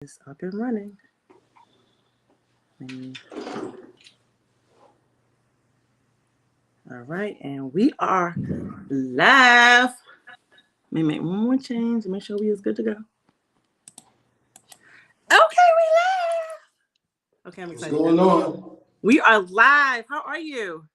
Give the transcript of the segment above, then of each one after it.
Is up and running. And- all right, and we are live. Let me make one more change to make sure we is good to go. Okay, we live. Okay, I'm What's excited. going on? We are live. How are you?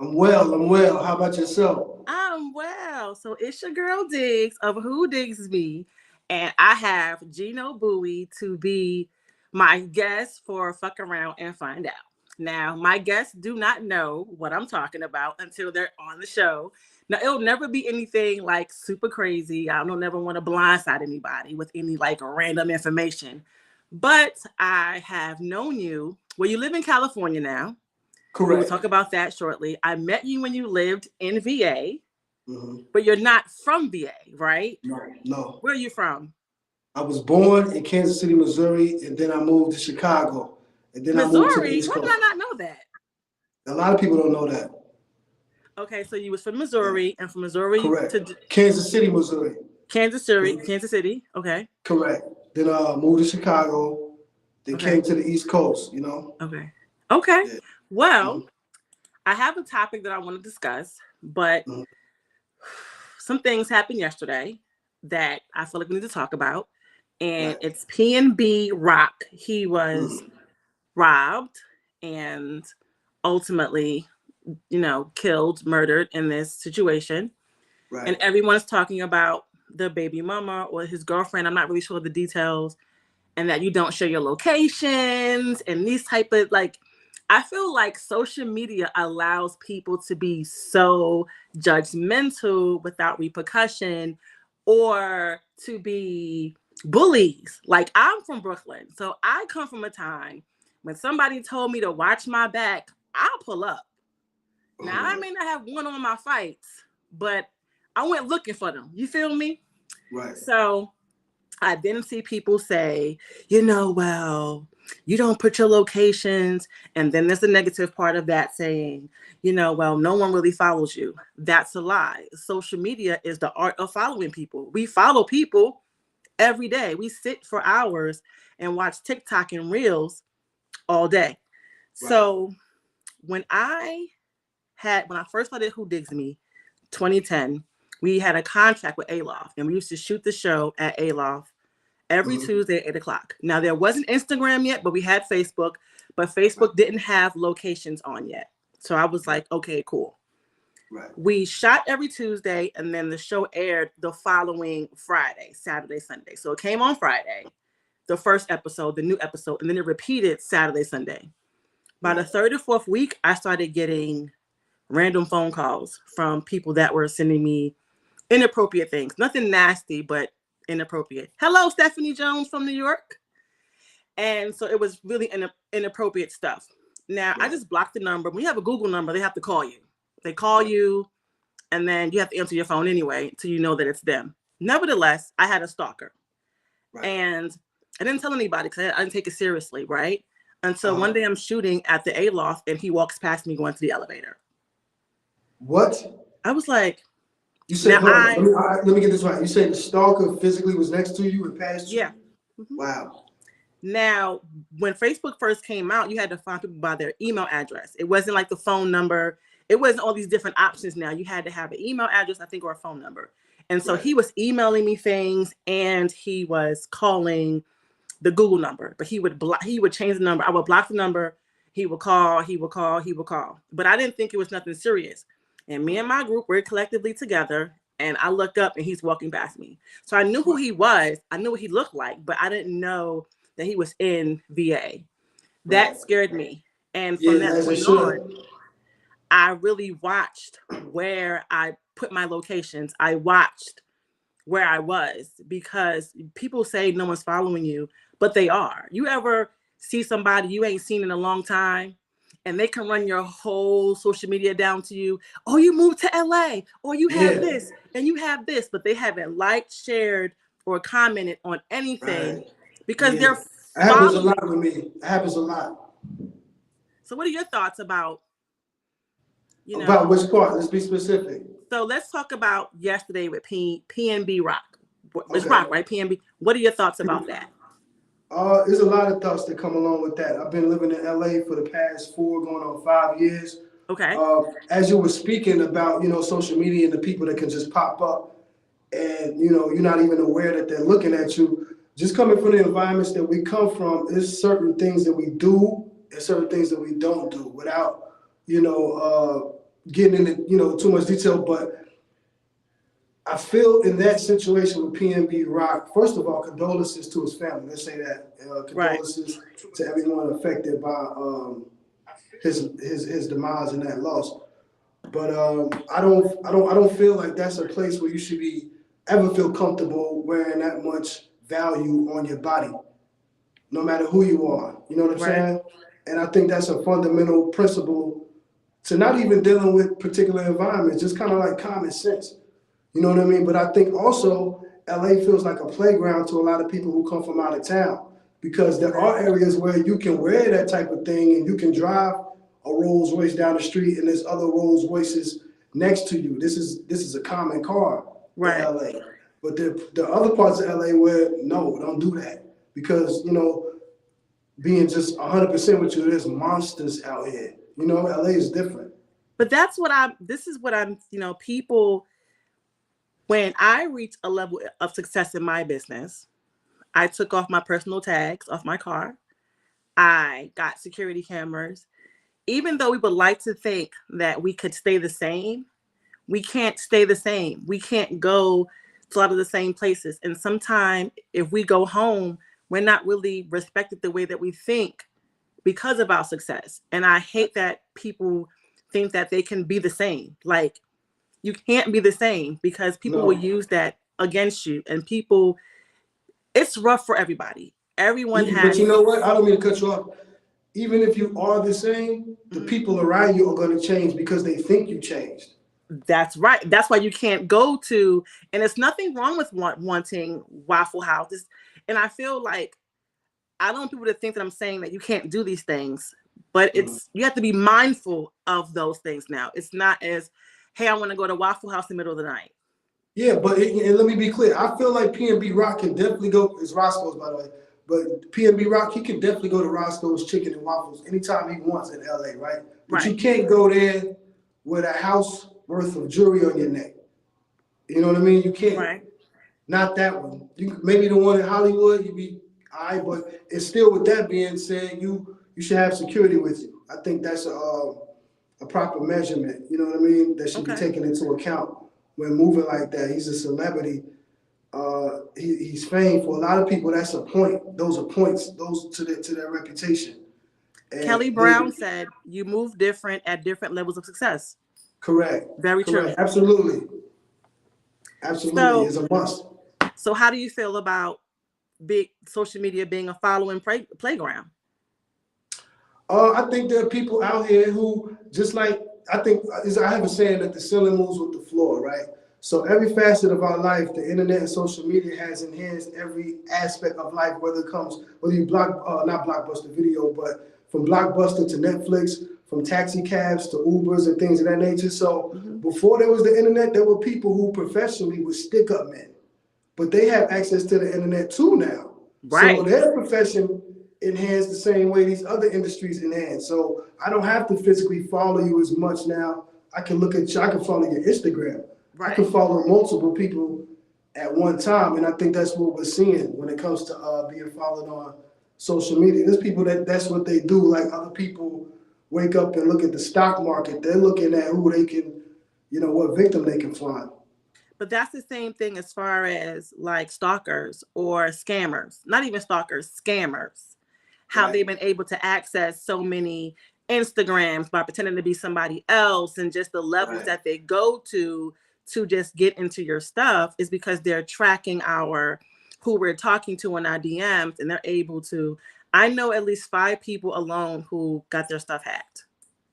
I'm well. How about yourself? I'm well. So it's your girl Diggs of Who Diggs Me, and I have Gino Bowie to be my guest for Fuck Around and Find Out. Now, my guests do not know what I'm talking about until they're on the show. Now, it'll never be anything like super crazy. I don't never want to blindside anybody with any like random information. But I have known you. Well, you live in California now. Correct. We will talk about that shortly. I met you when you lived in VA, Mm-hmm. but you're not from VA, right? No. Where are you from? I was born in Kansas City, Missouri, and then I moved to Chicago, and then I moved to the Missouri? East Why did Coast. I not know that? A lot of people don't know that. Okay, so you was from Missouri, and from Missouri Correct. to Kansas City, Missouri. Kansas City. Okay. Correct. Then moved to Chicago, then came to the East Coast, Okay. Yeah. Well, Mm-hmm. I have a topic that I want to discuss, but some things happened yesterday that I feel like we need to talk about. And it's PNB Rock. He was robbed and ultimately, killed, murdered in this situation. Right. And everyone's talking about the baby mama or his girlfriend. I'm not really sure of the details. And that you don't share your locations and these type of I feel like social media allows people to be so judgmental without repercussion or to be bullies. Like I'm from Brooklyn, so I come from a time when somebody told me to watch my back, I'll pull up. Now I may not have won on my fights, but I went looking for them. You feel me? Right. So I didn't see people say, well, you don't put your locations. And then there's the negative part of that saying, well, no one really follows you. That's a lie. Social media is the art of following people. We follow people every day. We sit for hours and watch TikTok and Reels all day. Right. So when I first started Who Digs Me, 2010, we had a contract with Aloft, and we used to shoot the show at Aloft every Tuesday at 8 o'clock. Now, there wasn't Instagram yet, but we had Facebook, but Facebook didn't have locations on yet. So I was like, okay, cool. Right. We shot every Tuesday, and then the show aired the following Friday, Saturday, Sunday. So it came on Friday, the first episode, the new episode, and then it repeated Saturday, Sunday. By the third or fourth week, I started getting random phone calls from people that were sending me inappropriate things. Nothing nasty, but inappropriate. Hello, Stephanie Jones from New York. And so it was really inappropriate stuff. Now, I just blocked the number. When you have a Google number, they have to call you. They call you, and then you have to answer your phone anyway until you know that it's them. Nevertheless, I had a stalker. Right. And I didn't tell anybody because I didn't take it seriously, right? Until one day I'm shooting at the Aloft, and he walks past me going to the elevator. What? I was like, you said, let me get this right. You said the stalker physically was next to you and passed you? Yeah. Mm-hmm. Wow. Now, when Facebook first came out, you had to find people by their email address. It wasn't like the phone number. It wasn't all these different options now. You had to have an email address, I think, or a phone number. And so he was emailing me things, and he was calling the Google number, but he would change the number. I would block the number. He would call. But I didn't think it was nothing serious. And me and my group were collectively together, and I look up and he's walking past me. So I knew who he was. I knew what he looked like, but I didn't know that he was in VA. That scared me. And from that point on, I really watched where I put my locations. I watched where I was, because people say no one's following you, but they are. You ever see somebody you ain't seen in a long time, and they can run your whole social media down to you? Oh, you moved to LA, or you have this, and you have this, but they haven't liked, shared, or commented on anything because they're following. It happens a lot with me. It happens a lot. So what are your thoughts about, about which part? Let's be specific. So let's talk about yesterday with PNB Rock. It's Rock, right? PNB. What are your thoughts about that? There's a lot of thoughts that come along with that. I've been living in LA for the past 4, going on 5 years. Okay. As you were speaking about, social media and the people that can just pop up and, you're not even aware that they're looking at you. Just coming from the environments that we come from, there's certain things that we do and certain things that we don't do without, getting into, too much detail. But I feel in that situation with PNB Rock, first of all, condolences to his family. Let's say that. Right. Condolences to everyone affected by his demise and that loss. But I don't feel like that's a place where you should be ever feel comfortable wearing that much value on your body, no matter who you are. You know what I'm Right. saying? And I think that's a fundamental principle to not even dealing with particular environments, just kind of like common sense. You know what I mean? But I think also LA feels like a playground to a lot of people who come from out of town because there are areas where you can wear that type of thing and you can drive a Rolls Royce down the street and there's other Rolls Royces next to you. This is a common car in Right. LA. But there are other parts of LA where no, don't do that because being just 100% with you, there's monsters out here. LA is different. But this is what I'm, people, when I reach a level of success in my business, I took off my personal tags off my car. I got security cameras. Even though we would like to think that we could stay the same, we can't stay the same. We can't go to a lot of the same places. And sometimes if we go home, we're not really respected the way that we think because of our success. And I hate that people think that they can be the same. Like, you can't be the same because people will No. use that against you. And people, it's rough for everybody. Everyone But has. you know what? I don't mean to cut you off. Even if you are the same, the people around you are going to change because they think you changed. That's right. That's why you can't go to, and it's nothing wrong with wanting Waffle Houses. And I feel like I don't want people to think that I'm saying that you can't do these things, but you have to be mindful of those things now. It's not as, hey, I want to go to Waffle House in the middle of the night. Yeah, but and let me be clear. I feel like PNB Rock can definitely go. It's Roscoe's, by the way. But PNB Rock, he can definitely go to Roscoe's Chicken and Waffles anytime he wants in LA, right? But you Right. can't go there with a house worth of jewelry on your neck. You know what I mean? You can't. Right. Not that one. You maybe the one in Hollywood, you'd be all right, but it's still with that being said, you should have security with you. I think that's a proper measurement. You know what I mean? That should be Okay. taken into account when moving like that. He's a celebrity. He's famed for a lot of people. That's a point. Those are points. Those to their reputation. Kelly And Brown said, you move different at different levels of success. correct, Very true. correct, absolutely So, is a must. so how do you feel about big social media being a following playground? I think there are people out here who just like I have a saying that the ceiling moves with the floor, right? So every facet of our life, the internet and social media has enhanced every aspect of life, whether you not blockbuster video, but from blockbuster to Netflix, from taxi cabs to Ubers and things of that nature. So before there was the internet, there were people who professionally were stick up men, but they have access to the internet too now. So Right. their profession enhanced the same way these other industries enhance. So I don't have to physically follow you as much now. I can look at you, I can follow your Instagram. I Right. can follow multiple people at one time. And I think that's what we're seeing when it comes to being followed on social media. There's people that's what they do. Like other people wake up and look at the stock market. They're looking at who they can, what victim they can find. But that's the same thing as far as like stalkers or scammers, not even stalkers, scammers, how Right. they've been able to access so many Instagrams by pretending to be somebody else, and just the levels Right. that they go to just get into your stuff is because they're tracking who we're talking to in our DMs, and they're able to. I know at least 5 people alone who got their stuff hacked.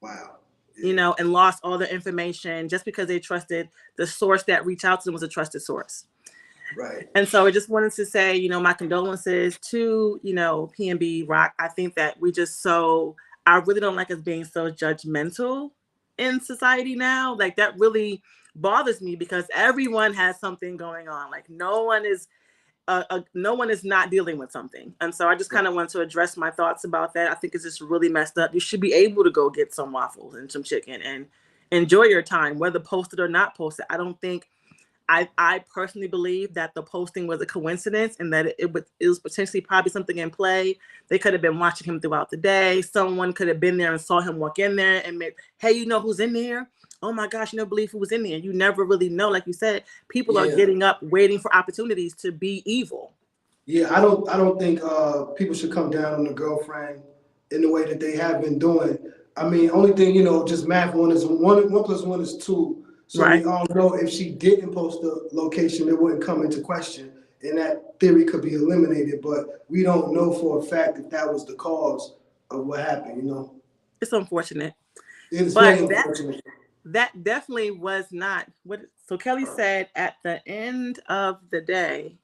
Wow. And lost all their information just because they trusted the source that reached out to them was a trusted source. Right. And so I just wanted to say, my condolences to, PNB Rock. I think that I really don't like us being so judgmental in society now. Like, that really bothers me because everyone has something going on. Like, no one is no one is not dealing with something. And so I just kind of want to address my thoughts about that. I think it's just really messed up. You should be able to go get some waffles and some chicken and enjoy your time, whether posted or not posted. I don't think I personally believe that the posting was a coincidence and that it was potentially probably something in play. They could have been watching him throughout the day. Someone could have been there and saw him walk in there and made, hey, you know who's in there? Oh my gosh, you never believe who was in there. You never really know. Like you said, people are Yeah. getting up, waiting for opportunities to be evil. Yeah, I don't think people should come down on the girlfriend in the way that they have been doing. I mean, only thing, just math, one plus one is two. So we Right. all know if she didn't post the location, it wouldn't come into question, and that theory could be eliminated. But we don't know for a fact if that was the cause of what happened. It's unfortunate. It's very But that unfortunate. that definitely was not what so Kelly said at the end of the day.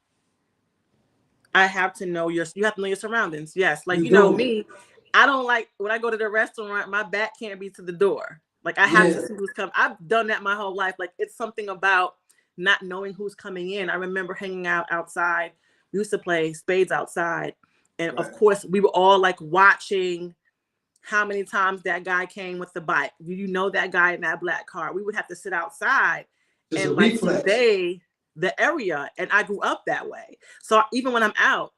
I have to know you have to know your surroundings. Yes. Like, You do. me, I don't like when I go to the restaurant, my back can't be to the door. Like I have Yeah. to see who's coming. I've done that my whole life. Like it's something about not knowing who's coming in. I remember hanging out outside. We used to play spades outside. And of Right. course, we were all like watching how many times that guy came with the bike. Do you know that guy in that black car? We would have to sit outside It's a and like reflex. survey the area. And I grew up that way. So even when I'm out,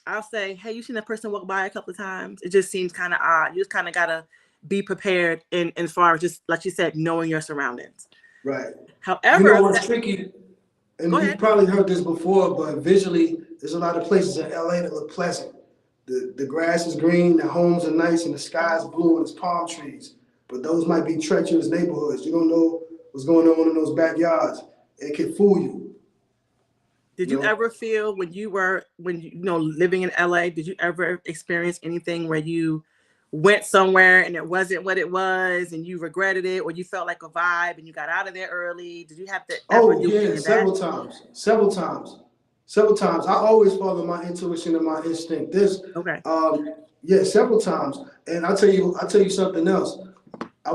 I'll say, hey, you seen that person walk by a couple of times? It just seems kind of odd. You just kind of got to be prepared in as far as just, like you said, knowing your surroundings. Right. However, What's tricky, and go you've ahead. probably heard this before, but visually, there's a lot of places in LA that look pleasant. The grass is green, the homes are nice, and the sky's blue, and it's palm trees. But those might be treacherous neighborhoods. You don't know what's going on in those backyards. It can fool you. Did you ever feel when you living in LA, did you ever experience anything where you went somewhere and it wasn't what it was and you regretted it, or you felt like a vibe and you got out of there early? Did you have to ever Oh do any yeah, of that? several times. I always follow my intuition and my instinct. Okay. Yeah, several times. And I'll tell you something else. I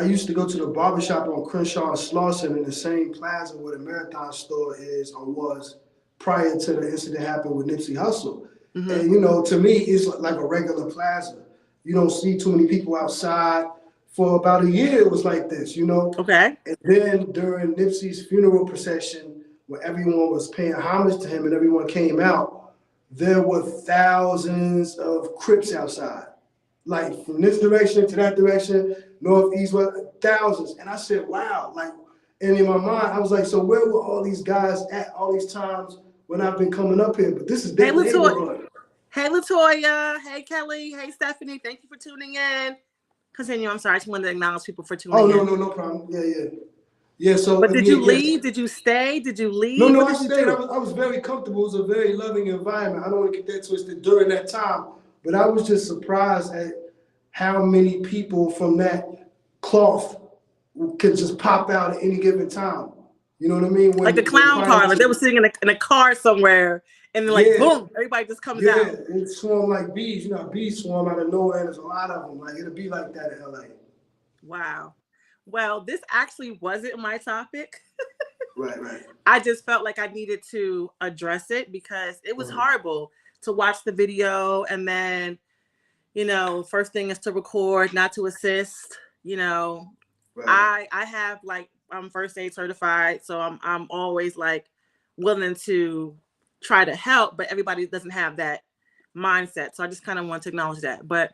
used to go to the barbershop on Crenshaw and Slauson in the same plaza where the Marathon store is or was prior to the incident happened with Nipsey Hussle. Mm-hmm. And, to me, it's like a regular plaza. You don't see too many people outside. For about a year, it was like this. Okay. And then during Nipsey's funeral procession, where everyone was paying homage to him and everyone came out, there were thousands of Crips outside. Like from this direction to that direction, north, east, west, thousands. And I said, wow. And in my mind, I was like, so where were all these guys at all these times when I've been coming up here? But this is their neighborhood. Hey, Latoya. Hey, Kelly. Hey, Stephanie. Thank you for tuning in. Continue. I'm sorry. I just wanted to acknowledge people for tuning in. Oh, no problem. Yeah. Yeah, so. But did you leave? Did you stay? Did you leave? No, I stayed. I was very comfortable. It was a very loving environment. I don't want to get that twisted during that time. But I was just surprised at how many people from that cloth could just pop out at any given time. You know what I mean? Like a clown car. Like they were sitting in a car somewhere and then boom, everybody just comes out. Yeah, it swarm like bees. Bees swarm out of nowhere and there's a lot of them. Like it'll be like that in LA. Wow. Well, this actually wasn't my topic. Right. I just felt like I needed to address it because it was horrible to watch the video and then, first thing is to record, not to assist. Right. I have I'm first aid certified, so I'm always willing to try to help, but everybody doesn't have that mindset. So I just kind of want to acknowledge that. But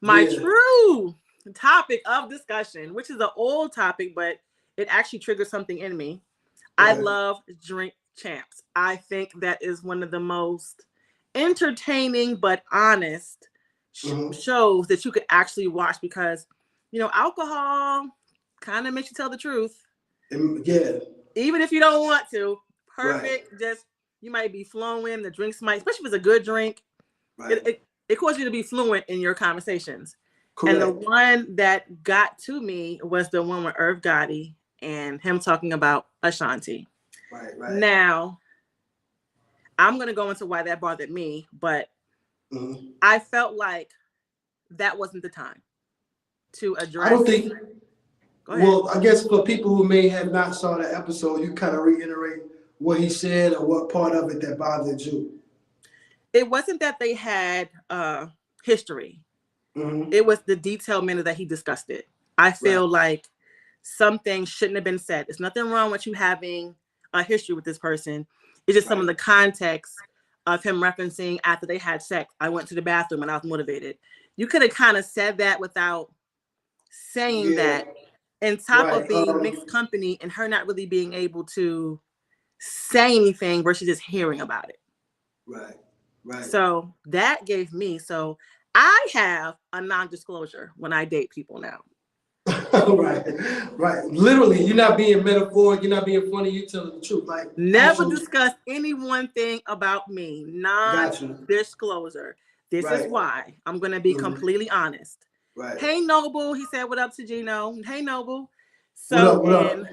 my true topic of discussion, which is an old topic, but it actually triggers something in me. I love Drink Champs. I think that is one of the most entertaining but honest shows that you could actually watch because, alcohol kind of makes you tell the truth. Yeah. Even if you don't want to. Perfect. Right. Just, you might be flowing. The drinks might, especially if it's a good drink, it causes you to be fluent in your conversations. Correct. And the one that got to me was the one with Irv Gotti and him talking about Ashanti. Right. Now, I'm going to go into why that bothered me, but I felt like that wasn't the time to address. I don't think. Well, I guess for people who may have not saw that episode, you kind of reiterate what he said or what part of it that bothered you? It wasn't that they had history. Mm-hmm. It was the detailed manner that he discussed it. I Right. feel like some things shouldn't have been said. There's nothing wrong with you having a history with this person. It's just some of Right. the context of him referencing after they had sex. I went to the bathroom and I was motivated. You could have kind of said that without saying Yeah. that, on top Right. of being mixed company and her not really being able to say anything versus just hearing about it. Right. Right. So that gave me, so I have a non-disclosure when I date people now. Right. Right. Literally, you're not being metaphoric. You're not being funny. You're telling the truth. Like Never actually, discuss any one thing about me. got you. Non-disclosure. This is Right. why I'm going to be Mm-hmm. completely honest. Right. Hey, Noble. He said, what up to Gino? Hey, Noble. What So, up? What and up?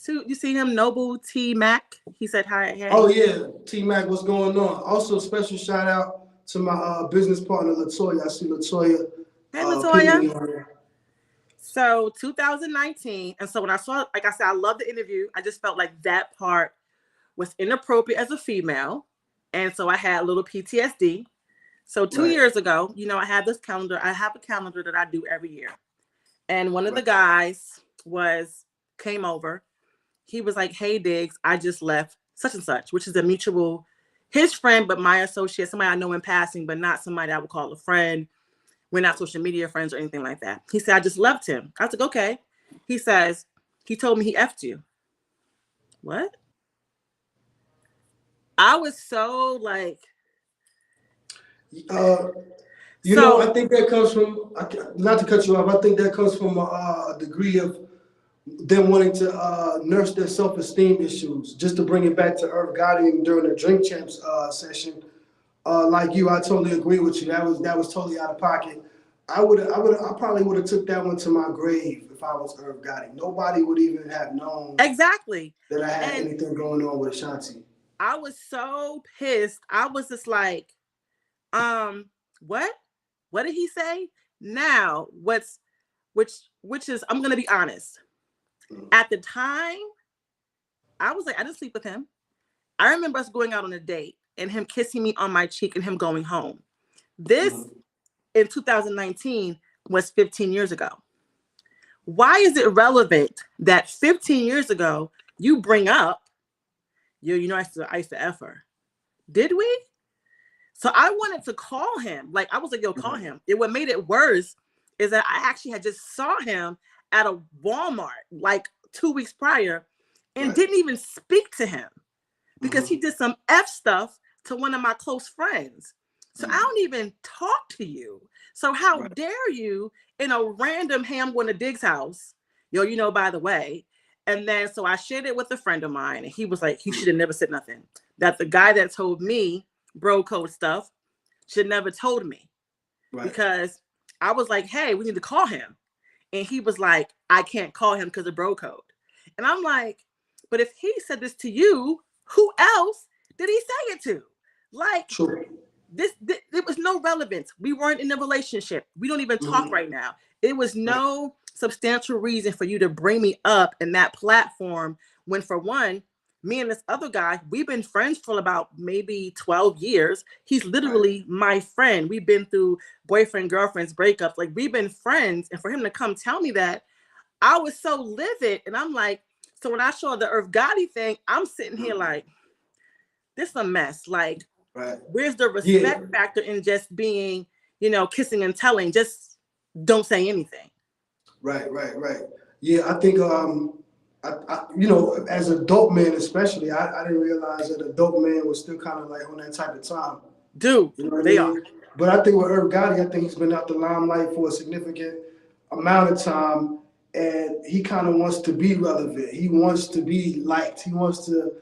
you see him, Noble T Mac? He said, hi, Oh hey. yeah, T Mac, what's going on? Also, special shout out to my business partner Latoya. I see Latoya Hey, pinging Latoya. me on there. So 2019. And so when I saw, like I said, I love the interview. I just felt like that part was inappropriate as a female. And so I had a little PTSD. So 2 years Right. ago, I had this calendar. I have a calendar that I do every year. And one of the Right. guys came over. He was like, hey, Diggs, I just left such and such, which is a mutual, his friend, but my associate, somebody I know in passing, but not somebody I would call a friend. We're not social media friends or anything like that. He said, I just left him. I was like, okay. He says, he told me he effed you. What? I was so like, Uh, so I think that comes from, not to cut you off, I think that comes from a degree of them wanting to nurse their self-esteem issues. Just to bring it back to Irv Gotti during the Drink Champs session, like you, I totally agree with you. That was totally out of pocket. I probably would have took that one to my grave if I was Irv Gotti. Nobody would even have known exactly. that I had And anything going on with Ashanti. I was so pissed. I was just like, um, what? What did he say? Now, which is, I'm gonna be honest. At the time, I was like, I didn't sleep with him. I remember us going out on a date and him kissing me on my cheek and him going home. This Mm-hmm. in 2019 was 15 years ago. Why is it relevant that 15 years ago you bring up, I used to F her? Did we? So I wanted to call him. Like, I was like, yo, call him. What made it worse is that I actually had just saw him at a Walmart like 2 weeks prior and Right. didn't even speak to him because he Mm-hmm. did some F stuff to one of my close friends. So I Mm-hmm. don't even talk to you. So how Right. dare you in a random, hey, I'm going to Diggs' house. Yo, by the way. And then so I shared it with a friend of mine, and he was like, he should have never said nothing. That the guy that told me bro code stuff should never told me, Right. because I was like, hey, we need to call him. And he was like, I can't call him because of bro code. And I'm like, but if he said this to you, who else did he say it to? Like, True. it was no relevance. We weren't in a relationship. We don't even talk Mm-hmm. right now. It was Right. no substantial reason for you to bring me up in that platform when, for one, me and this other guy, we've been friends for about maybe 12 years. He's Right. literally my friend. We've been through boyfriend, girlfriends, breakups. Like, we've been friends. And for him to come tell me that, I was so livid. And I'm like, so when I saw the Irv Gotti thing, I'm sitting here Mm-hmm. like, this is a mess. Like, Right. where's the Yeah. respect factor in just being, kissing and telling? Just don't say anything. Right, right, right. Yeah, I think as a dope man especially, I didn't realize that a dope man was still kind of like on that type of time. Dude, You know what I they are. mean? But I think with Irv Gotti, I think he's been out the limelight for a significant amount of time, and he kind of wants to be relevant. He wants to be liked. He wants to,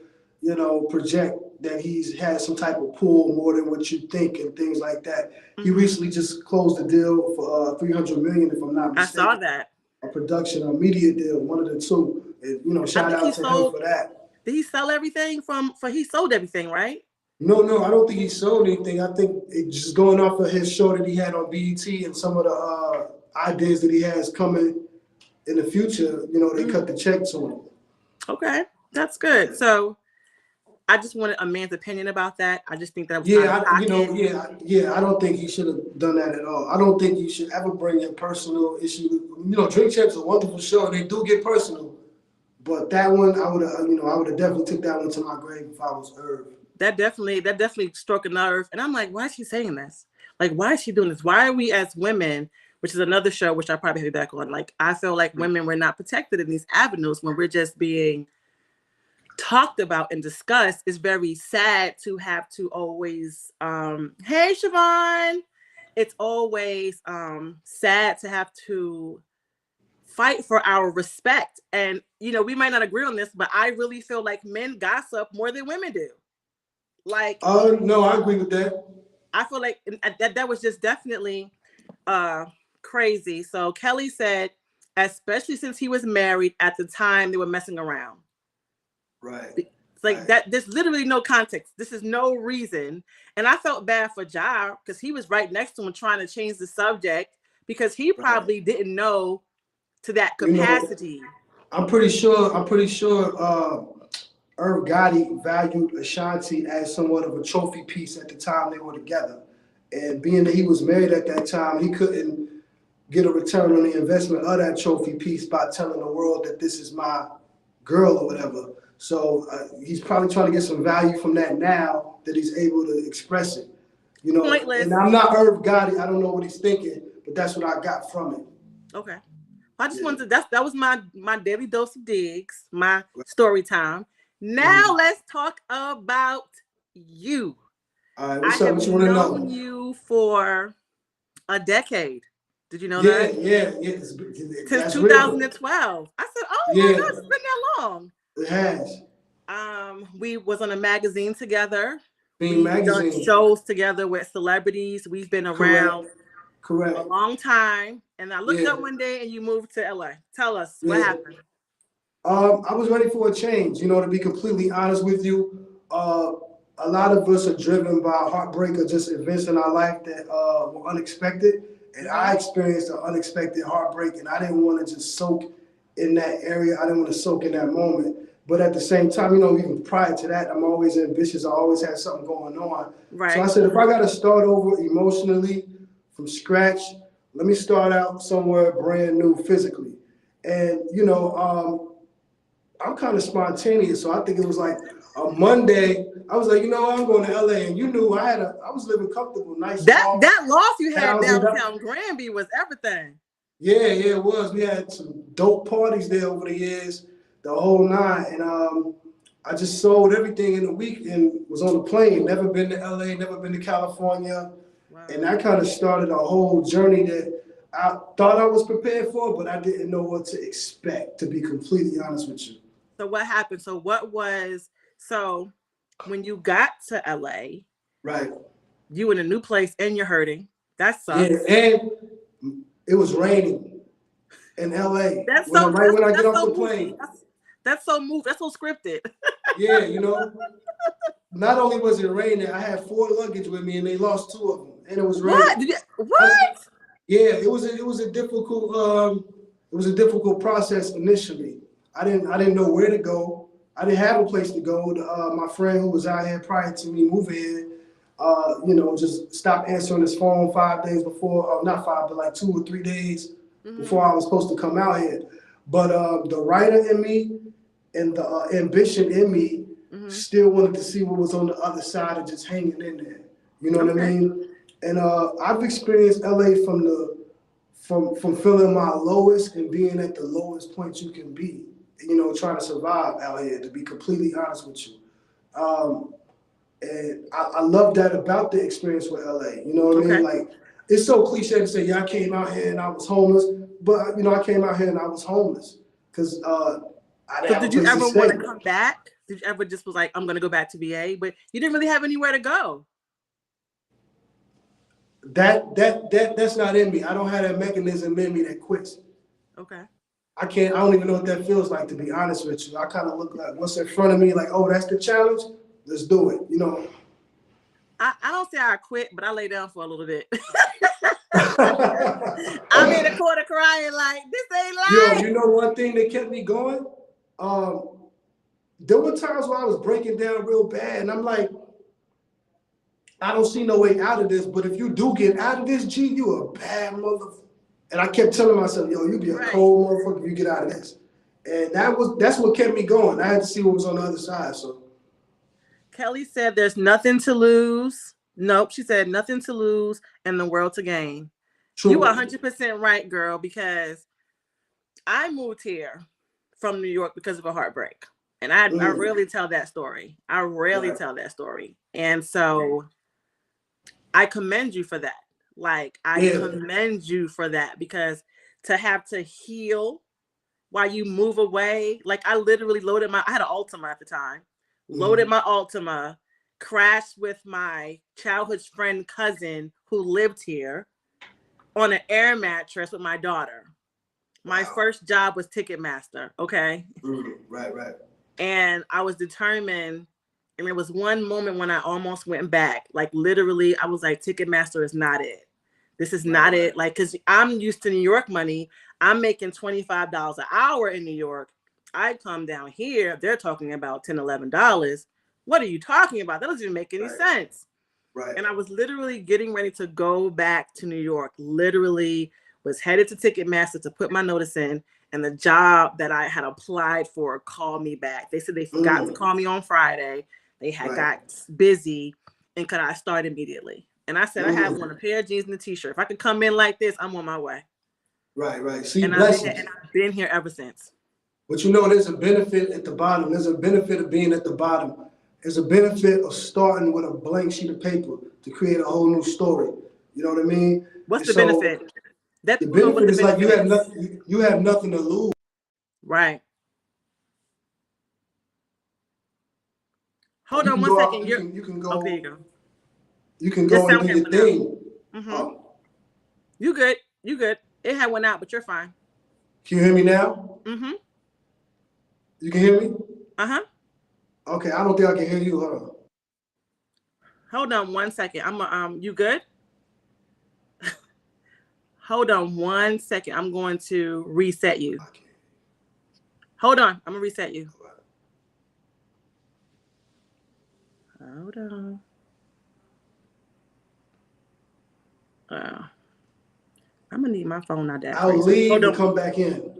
project that he's had some type of pull more than what you think and things like that. He Mm-hmm. recently just closed a deal for 300 million, if I'm not I saw mistaken, that. a production or media deal, one of the two. And, I shout think he out to him sold. for that. Did he sell everything he sold everything, right? No, no, I don't think he sold anything. I think it's just going off of his show that he had on BET and some of the ideas that he has coming in the future. They Mm, cut the check to him. okay, that's good. So I just wanted a man's opinion about that. I just think that was kind of Yeah, shocking. I don't think he should have done that at all. I don't think you should ever bring your personal issue. Drink Champs is a wonderful show. They do get personal, but that one, I would have definitely took that one to my grave if I was Irv. That definitely struck a nerve. And I'm like, why is she saying this? Like, why is she doing this? Why are we as women, which is another show, which I probably have you back on. Like, I feel like women were not protected in these avenues when we're just being talked about and discussed. It's very sad to have to always, hey, Siobhan. It's always sad to have to fight for our respect. And, we might not agree on this, but I really feel like men gossip more than women do. Like, No, I agree with that. I feel like that was just definitely crazy. So Kelly said, especially since he was married at the time they were messing around. Right. It's like that. There's literally no context. This is no reason. And I felt bad for Ja because he was right next to him trying to change the subject because he probably didn't know to that capacity. I'm pretty sure Irv Gotti valued Ashanti as somewhat of a trophy piece at the time they were together. And being that he was married at that time, he couldn't get a return on the investment of that trophy piece by telling the world that this is my girl or whatever. So he's probably trying to get some value from that now that he's able to express it. Pointless. And I'm not Irv Gotti. I don't know what he's thinking, but that's what I got from it. Okay. I just wanted to, that was my daily dose of digs, my story time. Now let's talk about you. All right, what's I up? have What you want to know? known you for a decade. Did you know Yeah, that? yeah. Since 2012. I said, oh my gosh, it's been that long. It has. We was on a magazine together. Being We've done magazine. shows together with celebrities. We've been around Correct. a long time. And I looked up one day and you moved to LA. Tell us what happened. I was ready for a change, to be completely honest with you. A lot of us are driven by heartbreak or just events in our life that were unexpected. And I experienced an unexpected heartbreak, and I didn't want to just soak in that area. I didn't want to soak in that moment. But at the same time, even prior to that, I'm always ambitious. I always had something going on. Right. So I said, if I got to start over emotionally from scratch, let me start out somewhere brand new physically. And, I'm kind of spontaneous. So I think it was like a Monday. I was like, I'm going to LA. And I was living comfortable, nice. That loft you had downtown Granby was everything. Yeah, it was. We had some dope parties there over the years, the whole nine. And I just sold everything in a week and was on a plane. Never been to LA, never been to California. Wow. And that kind of started a whole journey that I thought I was prepared for, but I didn't know what to expect, to be completely honest with you. So what happened? So when you got to LA, right? You in a new place and you're hurting. That sucks. Yeah, and it was raining in LA. That's when I get off so the plane. That's so moved. That's so scripted. Yeah, Not only was it raining, I had 4 luggage with me, and they lost 2 of them, and it was raining. What? It was a difficult process initially. I didn't know where to go. I didn't have a place to go. My friend who was out here prior to me moving here, just stopped answering his phone 5 days before, not 5, but like 2 or 3 days before I was supposed to come out here. But the writer in me and the ambition in me still wanted to see what was on the other side of just hanging in there. You know what I mean? And I've experienced LA from feeling my lowest and being at the lowest point you can be, trying to survive out here, to be completely honest with you. And I love that about the experience with LA. You know what I mean? Like, it's so cliche to say, I came out here and I was homeless, but I came out here and I was homeless because I didn't have a place to stay. Did you ever want to come back? Did you ever just was like, I'm going to go back to VA, but you didn't really have anywhere to go? That's not in me. I don't have that mechanism in me that quits. Okay. I don't even know what that feels like, to be honest with you. I kind of look like what's in front of me, like, oh, that's the challenge. Let's do it. I don't say I quit, but I lay down for a little bit. I'm in the corner crying like, this ain't life. Yo, one thing that kept me going? there were times where I was breaking down real bad, and I'm like, I don't see no way out of this. But if you do get out of this, G, you a bad motherfucker. And I kept telling myself, yo, you be a cold motherfucker if you get out of this. And that's what kept me going. I had to see what was on the other side. So Kelly said there's nothing to lose. Nope, she said nothing to lose and the world to gain. true. You are 100% right, girl, because I moved here from New York because of a heartbreak. And I rarely tell that story. I rarely tell that story. And so I commend you for that. Like, I commend you for that, because to have to heal while you move away, like I literally I had an Altima at the time, loaded my Altima, crashed with my childhood friend cousin who lived here on an air mattress with my daughter. My first job was Ticketmaster, okay? Right. And I was determined, and there was one moment when I almost went back. Like literally, I was like, Ticketmaster is not it. This is not it. Like, because I'm used to New York money. I'm making $25 an hour in New York. I come down here, they're talking about $10, $11. What are you talking about? That doesn't even make any sense. Right. And I was literally getting ready to go back to New York. Literally was headed to Ticketmaster to put my notice in. And the job that I had applied for called me back. They said they forgot to call me on Friday. They had got busy, and could I start immediately? And I said, I have on a pair of jeans and a t-shirt. If I could come in like this, I'm on my way. Right. See, and I've been here ever since. But you know, there's a benefit at the bottom. There's a benefit of being at the bottom. There's a benefit of starting with a blank sheet of paper to create a whole new story. You know what I mean? What's the benefit? The benefit is like you have nothing to lose. Right. Hold on one second. You can go. Oh, there you go. You can go and do your thing. You good. You good. It had went out, but you're fine. Can you hear me now? You can hear me? Okay, I don't think I can hear you. Hold on. Hold on one second. You good? Hold on one second. I'm going to reset you. Hold on. I'm gonna reset you. Hold on. I'm gonna need my phone not that. I'll leave and come back in.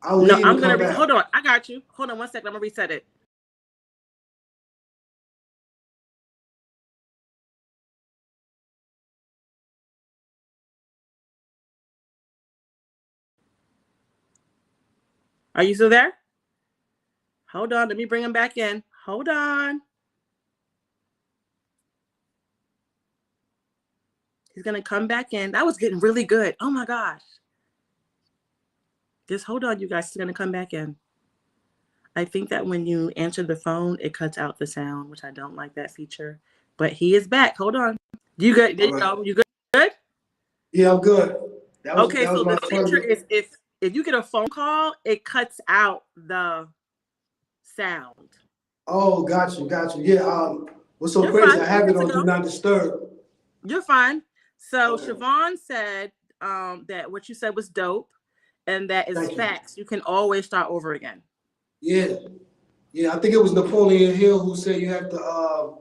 I'm gonna hold on. I got you. Hold on one second. I'm gonna reset it. Are you still there? Hold on. Let me bring him back in. Hold on. He's gonna come back in. That was getting really good. Oh my gosh. Just hold on, you guys. He's gonna come back in. I think that when you answer the phone, it cuts out the sound, which I don't like that feature. But he is back. Hold on. You good? There you go. You good? Yeah, I'm good. Okay, so the feature is if you get a phone call, it cuts out the sound. Oh, got you. Yeah. What's so crazy? I have it on Do Not Disturb. You're fine. So Siobhan said that what you said was dope, and that is facts. You can always start over again. Yeah. I think it was Napoleon Hill who said you have to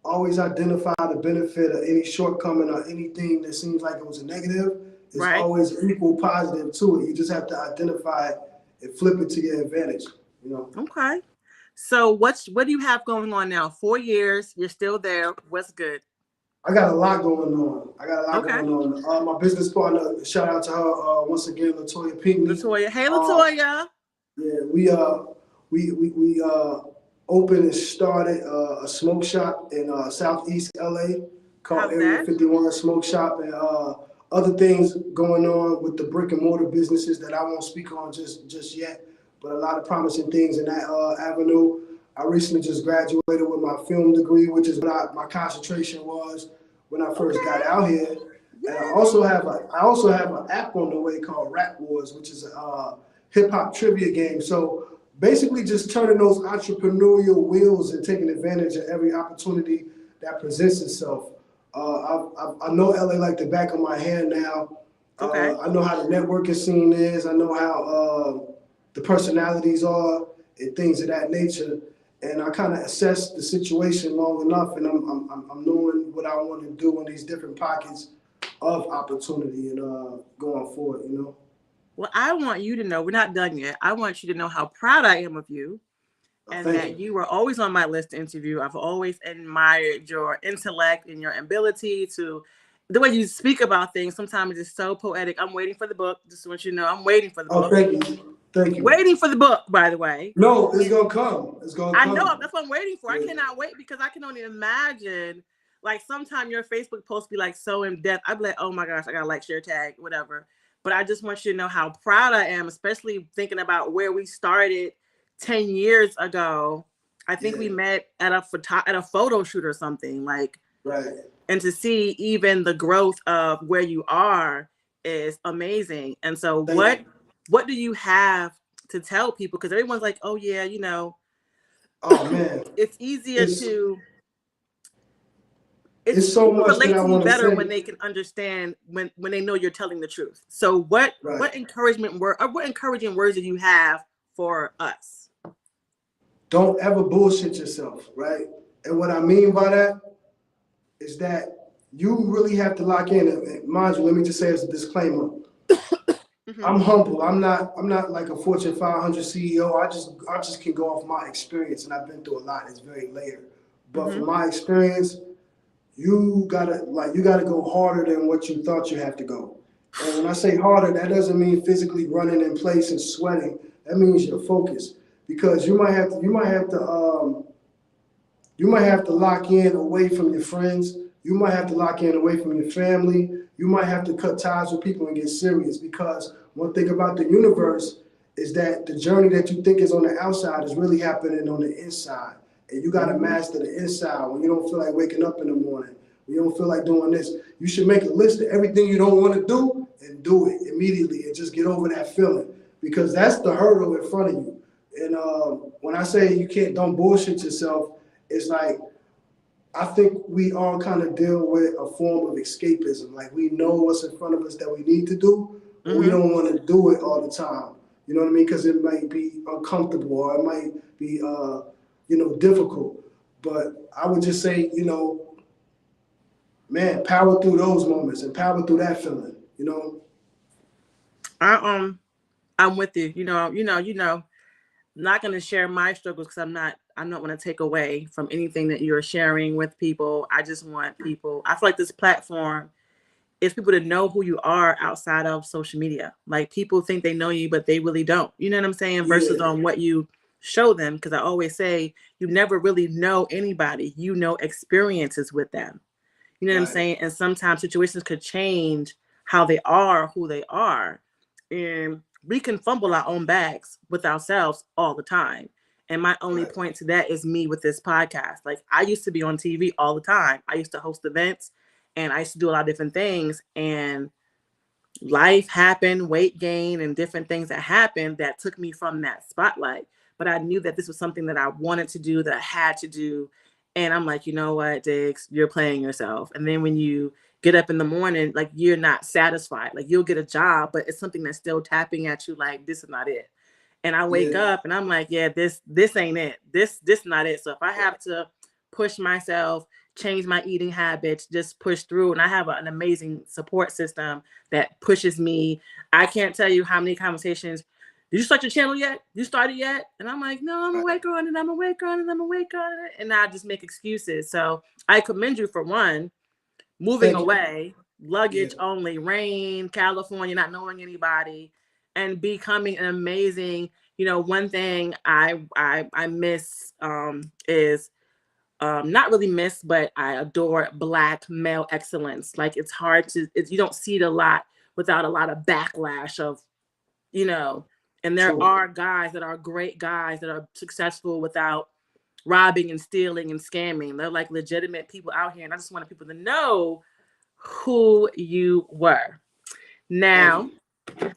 always identify the benefit of any shortcoming or anything that seems like it was a negative. There's always equal positive to it. You just have to identify it and flip it to your advantage. You know. Okay. So what do you have going on now? 4 years. You're still there. What's good? I got a lot going on. My business partner, shout out to her once again, Latoya Pinckney. Latoya. Hey, Latoya. Yeah, we opened and started a smoke shop in Southeast LA called Area 51 Smoke Shop, and other things going on with the brick and mortar businesses that I won't speak on just yet, but a lot of promising things in that avenue. I recently just graduated with my film degree, which is what my concentration was when I first got out here. And I also have an app on the way called Rap Wars, which is a hip hop trivia game. So basically, just turning those entrepreneurial wheels and taking advantage of every opportunity that presents itself. I know LA like the back of my hand now. I know how the networking scene is. I know how the personalities are and things of that nature. and I kind of assessed the situation long enough, and I'm knowing what I want to do in these different pockets of opportunity and going forward. You know. Well, I want you to know we're not done yet. I want you to know how proud I am of you and Thank that you. you were always on my list to interview. I've always admired your intellect and your ability to the way you speak about things. Sometimes it's so poetic. I'm waiting for the book. Just want you to know I'm waiting for the Oh, book. thank you, thank you. Waiting for the book, by the way. No, it's gonna come. It's gonna I know come. that's what I'm waiting for. I Yeah. cannot wait because I can only imagine. Like sometimes your Facebook post be like so in depth. I'd be like, oh my gosh, I gotta like, share, tag, whatever. But I just want you to know how proud I am, especially thinking about where we started 10 years ago. I think we Yeah. met at a photo shoot or something like, Right. and to see even the growth of where you are is amazing. And so, Thank what you. what do you have to tell people? Because everyone's like, oh yeah, Oh man, it's easier it's to it's it's so people much that relate I to you want to better say. when they can understand when they know you're telling the truth. So what Right. encouragement word or what encouraging words do you have for us? Don't ever bullshit yourself, right? And what I mean by that is that you really have to lock in. And mind you, let me just say as a disclaimer: Mm-hmm, I'm humble. I'm not like a Fortune 500 CEO. I just can go off my experience, and I've been through a lot. It's very layered. But mm-hmm, from my experience, you gotta go harder than what you thought you have to go. And when I say harder, that doesn't mean physically running in place and sweating. That means your focus, because you might have to lock in away from your friends. You might have to lock in away from your family. You might have to cut ties with people and get serious, because one thing about the universe is that the journey that you think is on the outside is really happening on the inside. And you got to mm-hmm. master the inside. When you don't feel like waking up in the morning, when you don't feel like doing this, you should make a list of everything you don't want to do and do it immediately and just get over that feeling, because that's the hurdle in front of you. And when I say don't bullshit yourself, it's like I think we all kind of deal with a form of escapism. Like we know what's in front of us that we need to do, but we Mm-hmm. don't want to do it all the time. You know what I mean? Because it might be uncomfortable or it might be, difficult. But I would just say, man, power through those moments and power through that feeling. You know? I I'm with you. I'm not going to share my struggles because I'm not going to take away from anything that you're sharing with people. I just want people. I feel like this platform is people to know who you are outside of social media. Like people think they know you, but they really don't. You know what I'm saying? Versus Yeah, on what you show them. Because I always say you never really know anybody. You know experiences with them. You know what I'm right, saying? And sometimes situations could change how they are, who they are. And we can fumble our own bags with ourselves all the time. And my only right, point to that is me with this podcast. Like I used to be on TV all the time. I used to host events and I used to do a lot of different things. And life happened, weight gain, and different things that happened that took me from that spotlight. But I knew that this was something that I wanted to do, that I had to do. And I'm like, you know what, Diggs, you're playing yourself. And then when you get up in the morning, like you're not satisfied. Like you'll get a job, but it's something that's still tapping at you like this is not it. And I wake yeah, up and I'm like, yeah, this ain't it. This not it. So if I have to push myself, change my eating habits, just push through. And I have an amazing support system that pushes me. I can't tell you how many conversations. Did you start your channel yet? You started yet? And I'm like, no, I'm right. awake on it. I'm awake on it. I'm awake on it. And I just make excuses. So I commend you for one, moving Thank you. away, Yeah, luggage only, rain, California, not knowing anybody, and becoming an amazing. One thing I miss is not really miss, but I adore Black male excellence. Like you don't see it a lot without a lot of backlash of, you know, and there true. are guys that are great guys that are successful without robbing and stealing and scamming. They're like legitimate people out here. And I just wanted people to know who you were. Thank Now, you.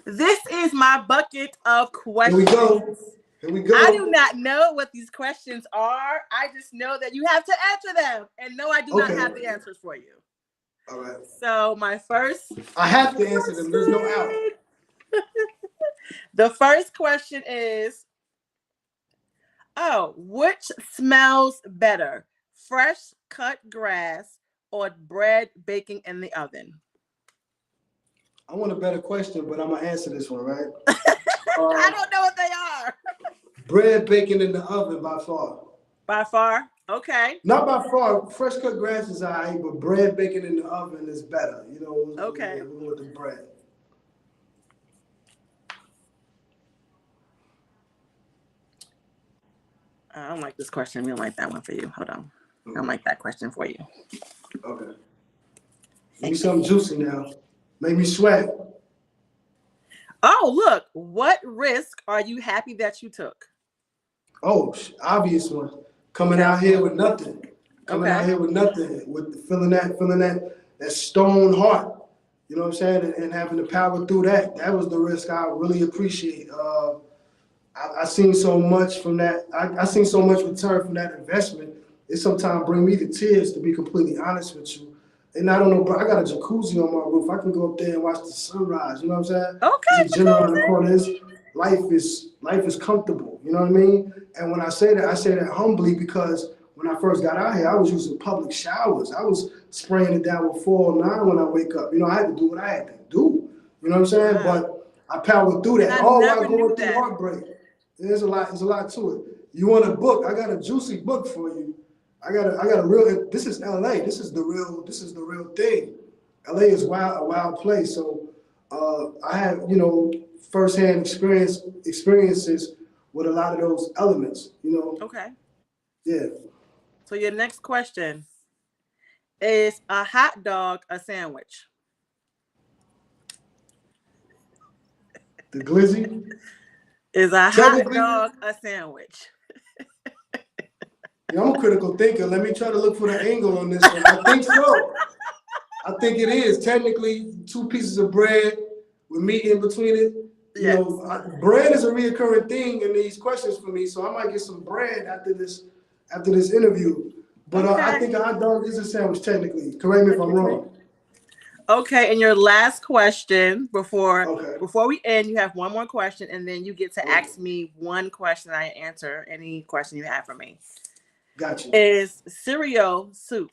this is my bucket of Here we questions. go. Here we I do go. not know what these questions are. I just know that you have to answer them. And no, I do not Okay. have the answers for you. All right. So, my first I have to answer them. There's no out. question. The first question is, Oh, which smells better? Fresh cut grass or bread baking in the oven? I want a better question, but I'm gonna answer this one, right? I Uh, don't know what they are. bread baking in the oven by far. By far. Okay. Not by far. Fresh cut grass is alright, but bread baking in the oven is better. You know, Okay. with the bread. I don't like this question. We don't like that one for you. Hold on. I don't like that question for you. Okay. Give me something juicy now. Make me sweat. Oh, look. What risk are you happy that you took? Oh, obvious one. Coming Okay. out here with nothing. Coming out Okay. here with nothing. With feeling that stone heart. You know what I'm saying? And having to power through that. That was the risk I really appreciate. I seen so much from that. I seen so much return from that investment. It sometimes bring me to tears, to be completely honest with you. And I don't know, bro. I got a jacuzzi on my roof. I can go up there and watch the sunrise. You know what I'm saying? There's Okay, a gym around the jacuzzi. corner. Life is comfortable. You know what I mean? And when I say that humbly because when I first got out here, I was using public showers. I was spraying it down with 409 when I wake up. You know, I had to do what I had to do. You know what I'm saying? Wow. But I powered through And that. I All while never going knew through that. heartbreak. There's a lot to it. You want a book? I got a juicy book for you. I got a real. This is L.A. This is the real thing. L.A. is a wild place. So I have firsthand experiences with a lot of those elements. Okay. Yeah. So your next question is a hot dog a sandwich? The glizzy. Is a hot Technically, dog a sandwich? I'm a critical thinker. Let me try to look for the angle on this one. I think so. I think it is technically two pieces of bread with meat in between it. Yes. Bread is a reoccurring thing in these questions for me, so I might get some bread after this interview. But I Okay. think a hot dog is a sandwich technically. Correct me if I'm Technically. wrong. Okay, and your last question Okay. before we end, you have one more question, and then you get to Okay. ask me one question. I answer any question you have for me. Got you. Is cereal soup?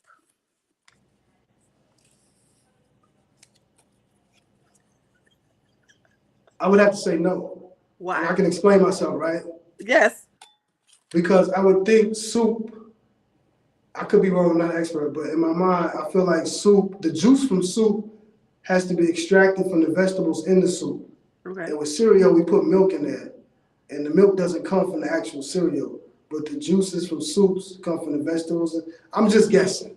I would have to say no, and Why? I can explain myself, right? Yes. Because I would think soup. I could be wrong, I'm not an expert, but in my mind, I feel like soup, the juice from soup has to be extracted from the vegetables in the soup. Okay. And with cereal, we put milk in there. And the milk doesn't come from the actual cereal, but the juices from soups come from the vegetables. I'm just guessing.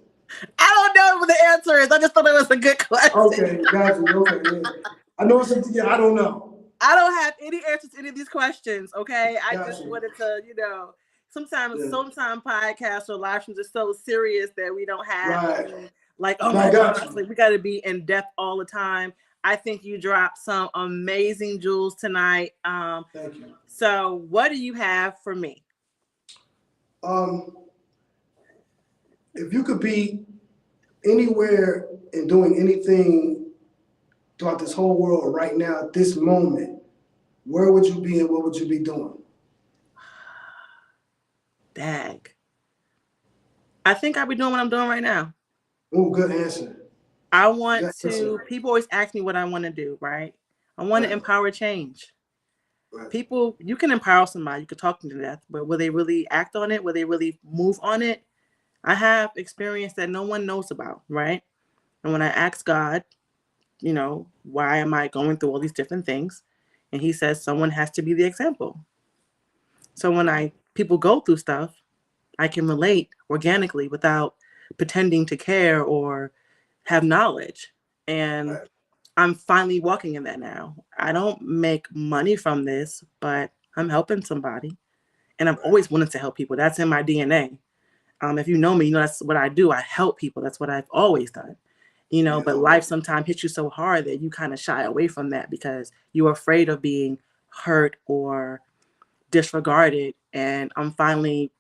I don't know what the answer is. I just thought it was a good question. Okay, got you. Okay, yeah. I know it's yeah, I don't know. I don't have any answers to any of these questions. Okay. I Got just you. wanted to, sometimes Yeah. podcasts or live streams are so serious that we don't have Right. any like, oh No, I my got gosh, you. like we gotta be in depth all the time. I think you dropped some amazing jewels tonight. Thank you. So what do you have for me? Um, if you could be anywhere and doing anything throughout this whole world right now at this moment, where would you be and what would you be doing? Dag. I think I'll be doing what I'm doing right now. Oh, good answer. I want Good to, answer. people always ask me what I want to do, right? I want to Right. empower change. Right. People, you can empower somebody, you can talk them to death, but will they really act on it? Will they really move on it? I have experience that no one knows about, right? And when I ask God, why am I going through all these different things? And he says someone has to be the example. So when I people go through stuff, I can relate organically without pretending to care or have knowledge. And Right. I'm finally walking in that now. I don't make money from this, but I'm helping somebody. And I've Right. always wanted to help people. That's in my DNA. If you know me, you know that's what I do. I help people. That's what I've always done. Yeah. But life sometimes hits you so hard that you kind of shy away from that because you're afraid of being hurt or disregarded. And I'm finally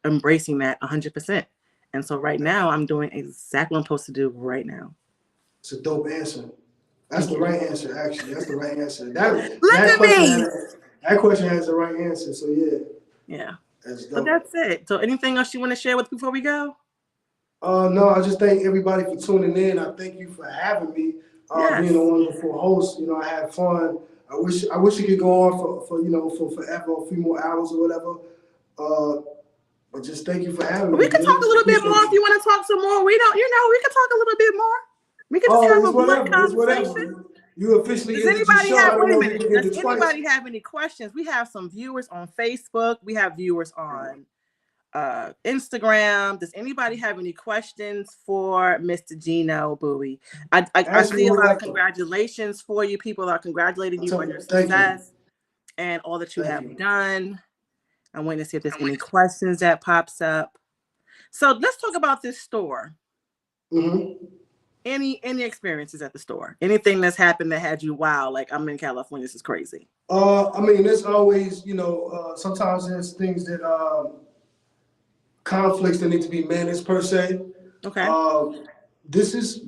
embracing that 100%. And so right now, I'm doing exactly what I'm supposed to do right now. It's a dope answer. That's Thank the you. right answer, actually. That's the right answer. Look That at question me. had that question has the right answer. So yeah. Yeah. That's But dope. that's it. So anything else you want to share with before we go? No, I just thank everybody for tuning in. I thank you for having me, being a Yes. wonderful host. You know, I had fun. I wish it could go on for for forever, a few more hours or whatever. But just thank you for having We me, could talk a Diggs. little bit more Appreciate if you you. want to talk some more. We don't, we could talk a little bit more. We could just Oh, have it's a blunt whatever. It's conversation. whatever. You officially Does ended your anybody show. I have, didn't wait a know we minute, could end does it twice. anybody have any questions? We have some viewers on Facebook. We have viewers on Instagram. Does anybody have any questions for Mr. Gino Bowie? I Ask me see a lot of whatever. congratulations for you. People are congratulating you on your Thank you. success and all that you Thank have you. done. I'm waiting to see if there's any questions that pops up. So let's talk about this store. Hmm. Any experiences at the store? Anything that's happened that had you, wow, like I'm in California, this is crazy. I mean, there's always, sometimes there's things that conflicts that need to be managed per se. Okay. Um, this is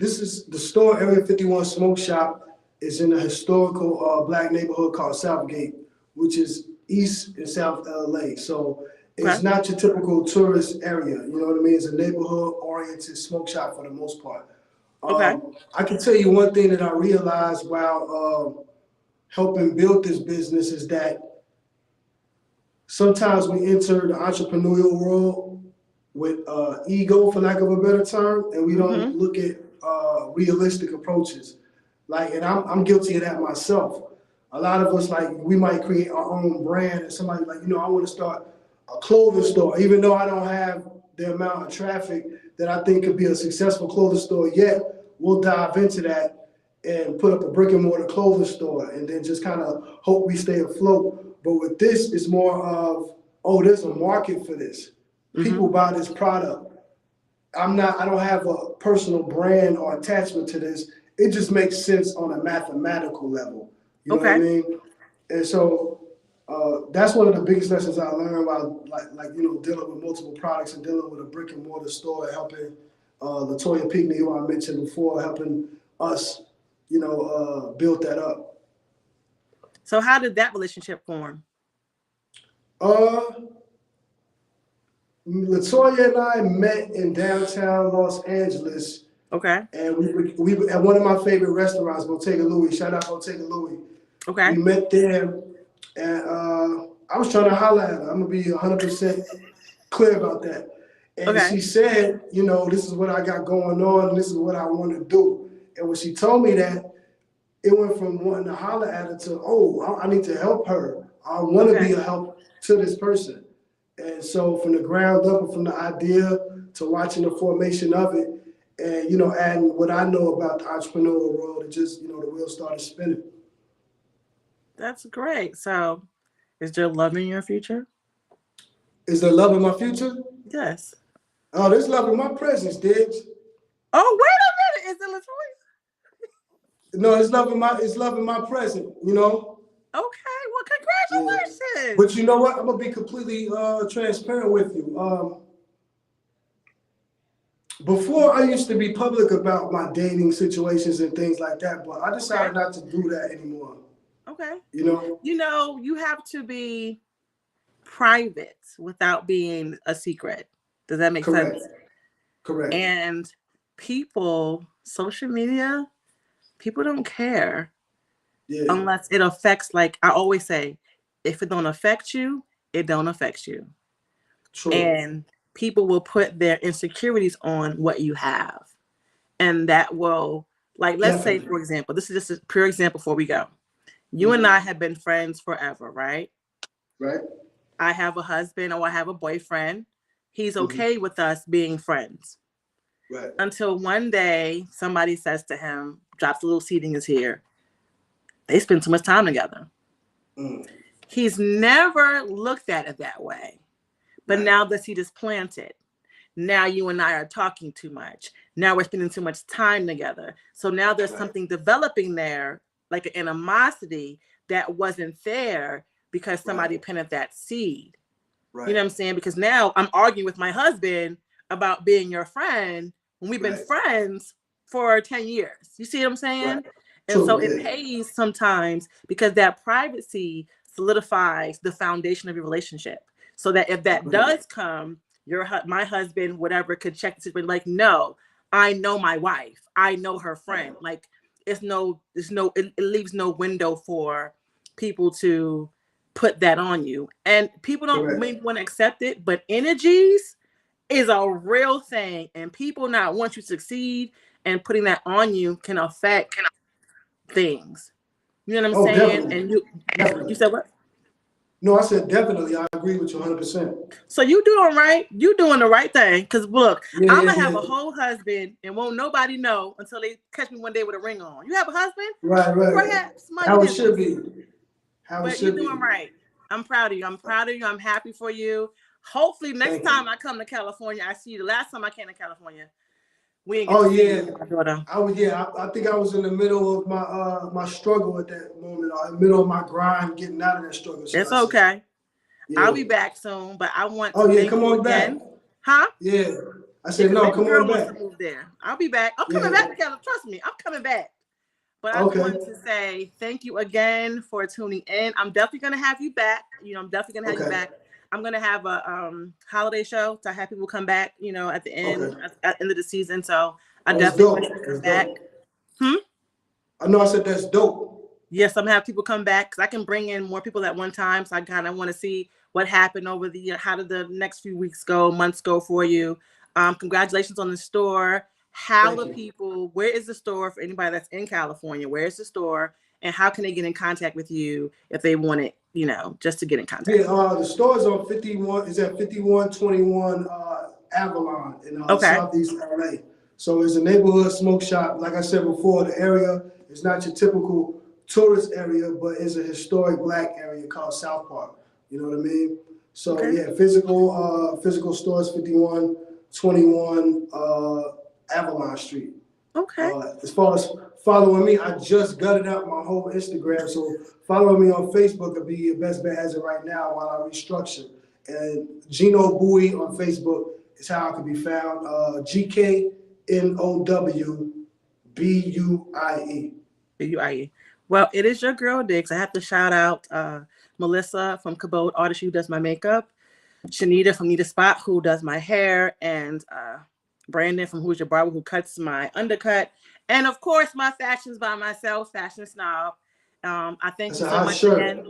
the store. Area 51 Smoke Shop is in a historical black neighborhood called Southgate, which is East and South LA. So Okay. it's not your typical tourist area. You know what I mean? It's a neighborhood oriented smoke shop for the most part. Okay. I can tell you one thing that I realized while helping build this business is that sometimes we enter the entrepreneurial world with ego, for lack of a better term, and we don't Mm-hmm. look at realistic approaches. Like, and I'm guilty of that myself. A lot of us, like, we might create our own brand, and somebody like, I want to start a clothing store, even though I don't have the amount of traffic that I think could be a successful clothing store yet. We'll dive into that and put up a brick and mortar clothing store, and then just kind of hope we stay afloat. But with this, it's more of, oh, there's a market for this. Mm-hmm. People buy this product. I don't have a personal brand or attachment to this. It just makes sense on a mathematical level. You know what I Okay. mean? And so that's one of the biggest lessons I learned while dealing with multiple products and dealing with a brick and mortar store, helping Latoya Pinkney, who I mentioned before, helping us, build that up. So how did that relationship form? Uh, Latoya and I met in downtown Los Angeles, Okay. and we at one of my favorite restaurants, Bottega Louie. Shout out Bottega Louie. Okay. We met there, and I was trying to holler at her. I'm gonna be 100% clear about that. And Okay. she said, this is what I got going on, and this is what I want to do. And when she told me that, it went from wanting to holler at her to, oh, I need to help her. I want to Okay. be a help to this person. And so from the ground up, and from the idea to watching the formation of it, and adding what I know about the entrepreneurial world, it just the wheels started spinning. That's great. So is there love in your future? Is there love in my future? Yes. Oh, there's love in my presence, Diggs. Oh, wait a minute. Is it Latoya? No, it's love in my present. Okay. Well, Yeah. congratulations. But you know what? I'm gonna be completely transparent with you. Before I used to be public about my dating situations and things like that, but I Okay. decided not to do that anymore. Okay. You know? You have to be private without being a secret. Does that make Correct. sense? Correct. And people, social media, people don't care Yeah. unless it affects, like I always say, if it don't affect you, it don't affect you. True. And people will put their insecurities on what you have. And that will, like, let's say, Definitely. for example, this is just a pure example before we go. You and I have been friends forever, right? Right. I have a husband or I have a boyfriend. He's Mm-hmm. okay with us being friends. Right. Until one day somebody says to him, drops a little seed in his ear, they spend too much time together. Mm. He's never looked at it that way. But Right. now the seed is planted. Now you and I are talking too much. Now we're spending too much time together. So now there's Right. something developing there, like an animosity that wasn't there because somebody Right. planted that seed. Right. You know what I'm saying? Because now I'm arguing with my husband about being your friend when we've been Right. friends for 10 years. You see what I'm Right. saying? And so True. it Yeah. pays sometimes because that privacy solidifies the foundation of your relationship. so that if that does come, my husband, whatever, could check the situation. Like, no, I know my wife. I know her friend. Like, it leaves no window for people to put that on you. And people don't maybe want to accept it, but energies is a real thing. And people not want you to succeed, and putting that on you can affect things. You know what I'm saying? Definitely. And you said what? No, I said definitely. I agree with you 100%. So you doing right. You doing the right thing. Because look, Yeah, I'm going to have a whole husband and won't nobody know until they catch me one day with a ring on. You have a husband? Right. Perhaps. How it should be. But you're doing right. I'm proud of you. I'm happy for you. Hopefully next time I come to California, I see you. The last time I came to California, we didn't get to see you, my daughter. I think I was in the middle of my my struggle at that moment, or in the middle of my grind, getting out of that struggle. It's okay. Yeah. I'll be back soon, but I want to thank you again. Back. Huh? Yeah. I said no, come on back. Wants to move there. I'll be back. I'm coming back to California. Trust me, I'm coming back. But I just wanted to say thank you again for tuning in. I'm definitely going to have you back. I'm definitely going to have you back. I'm going to have a holiday show to have people come back, at the end, at the end of the season. So I definitely want you to come back. I know I said that's dope. Yes, I'm going to have people come back because I can bring in more people at one time. So I kind of want to see what happened over the year. How did the next few weeks go, months go for you? Congratulations on the store. Where is the store for anybody that's in California? Where is the store, and how can they get in contact with you if they want it, just to get in contact? Yeah, the store is on 5121 Avalon in Southeast LA. So it's a neighborhood smoke shop. Like I said before, the area is not your typical tourist area, but it's a historic Black area called South Park. You know what I mean? So physical stores 5121 Avalon Street. Okay. As far as following me, I just gutted out my whole Instagram. So following me on Facebook will be your best bet as of right now while I restructure. And Gino Bowie on Facebook is how I can be found. GKNOWBUIE. BUIE. Well, it is your girl, Diggs. I have to shout out Melissa from Cabot Artist, who does my makeup, Shanita from Need a Spot, who does my hair, and Brandon from Who's Your Barber, who cuts my undercut, and of course my fashions by myself, Fashion Snob. I thank you so much again.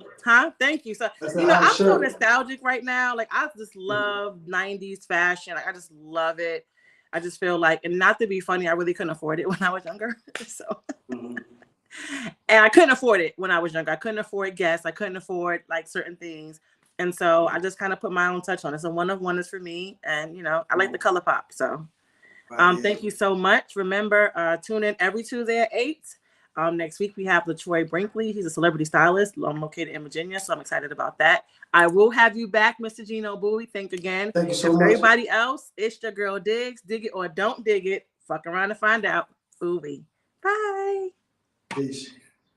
Thank you. So I'm so nostalgic right now. Like, I just love 90s fashion. Like, I just love it. I just feel like, and not to be funny, I really couldn't afford it when I was younger. So and I couldn't afford it when I was younger. I couldn't afford guests. I couldn't afford like certain things. And so I just kind of put my own touch on it. So one of one is for me. And, I like the color pop. So thank you so much. Remember, tune in every Tuesday at 8. Next week, we have LaTroy Brinkley. He's a celebrity stylist. I'm located in Virginia, so I'm excited about that. I will have you back, Mr. Gino Bowie. Thank you again. Thank you so much. Everybody else, it's your girl Diggs. Dig it or don't dig it. Fuck around and find out. Ooh-wee. Bye. Peace.